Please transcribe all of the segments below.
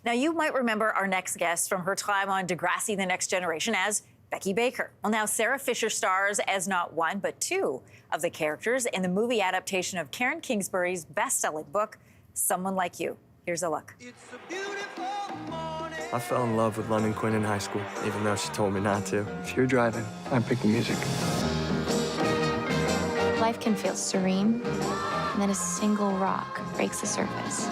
Now, you might remember our next guest from her time on Degrassi: The Next Generation as Becky Baker. Well, now Sara Fisher stars as not one, but two of the characters in the movie adaptation of Karen Kingsbury's best-selling book, Someone Like You. Here's a look. I fell in love with London Quinn in high school, even though she told me not to. If you're driving, I'm picking music. Life can feel serene, and then a single rock breaks the surface.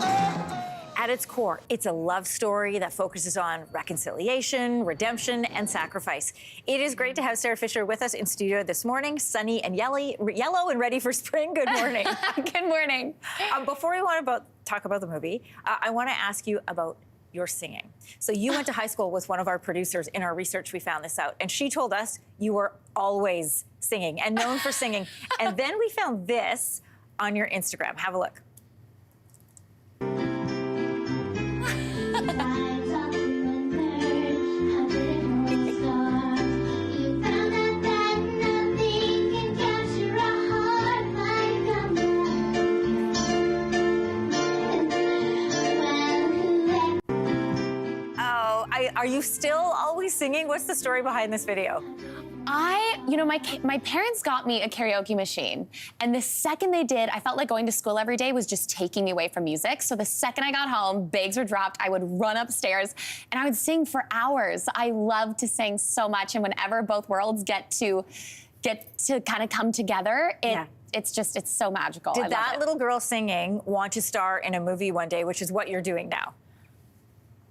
At its core, it's a love story that focuses on reconciliation, redemption, and sacrifice. It is great to have Sara Fisher with us in studio this morning, sunny and yellow and ready for spring. Good morning. Good morning. Before we want to talk about the movie, I want to ask you about your singing. So you went to high school with one of our producers. In our research, we found this out, and she told us you were always singing and known for singing. And then we found this on your Instagram. Have a look. Are you still always singing? What's the story behind this video? My parents got me a karaoke machine, and the second they did, I felt like going to school every day was just taking me away from music. So the second I got home, bags were dropped, I would run upstairs, and I would sing for hours. I love to sing so much, and whenever both worlds get to kind of come together, it's so magical. Did that little girl singing want to star in a movie one day, which is what you're doing now?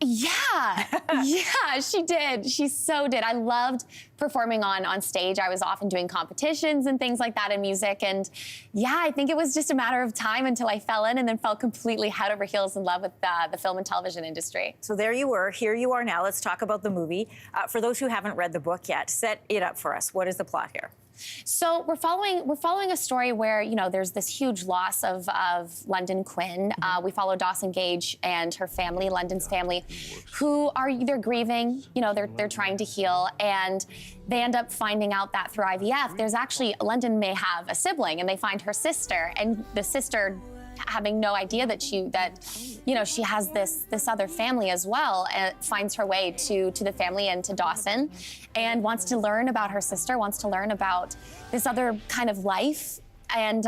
Yeah, yeah, she did. She so did. I loved performing on stage. I was often doing competitions and things like that in music. And yeah, I think it was just a matter of time until I fell in and then fell completely head over heels in love with the film and television industry. So there you were. Here you are now. Let's talk about the movie. For those who haven't read the book yet, set it up for us. What is the plot here? So we're following a story where, there's this huge loss of London Quinn. We follow Dawson Gage and her family, London's family, who are either grieving, they're trying to heal, and they end up finding out that through IVF, there's actually, London may have a sibling, and they find her sister, and the sister, having no idea that she has this other family as well, and finds her way to the family and to Dawson, and wants to learn about her sister, wants to learn about this other kind of life. And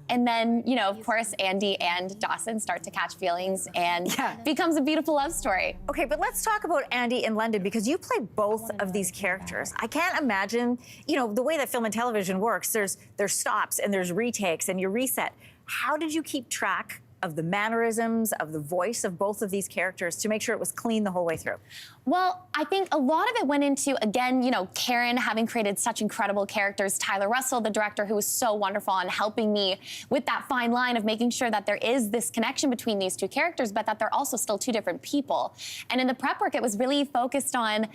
then, of course, Andy and Dawson start to catch feelings, and becomes a beautiful love story. Okay, but let's talk about Andy and London, because you play both of these characters. I can't imagine, the way that film and television works, there's stops and there's retakes and you reset. How did you keep track of the mannerisms, of the voice of both of these characters to make sure it was clean the whole way through? Well, I think a lot of it went into, again, Karen having created such incredible characters, Tyler Russell, the director, who was so wonderful on helping me with that fine line of making sure that there is this connection between these two characters, but that they're also still two different people. And in the prep work, it was really focused on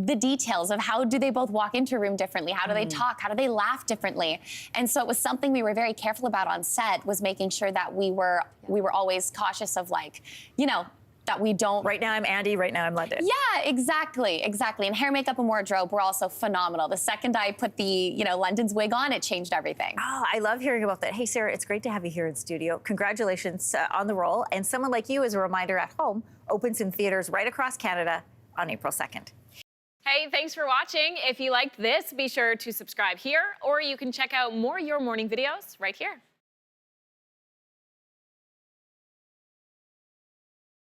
the details of how do they both walk into a room differently? How do they talk? How do they laugh differently? And so it was something we were very careful about on set, was making sure that we were always cautious of, that we don't... Right now I'm Andy, right now I'm London. Yeah, exactly. And hair, makeup, and wardrobe were also phenomenal. The second I put the, London's wig on, it changed everything. Oh, I love hearing about that. Hey, Sara, it's great to have you here in studio. Congratulations on the role. And Someone Like You, as a reminder at home, opens in theaters right across Canada on April 2nd. Hey, thanks for watching. If you liked this, be sure to subscribe here, or you can check out more Your Morning videos right here.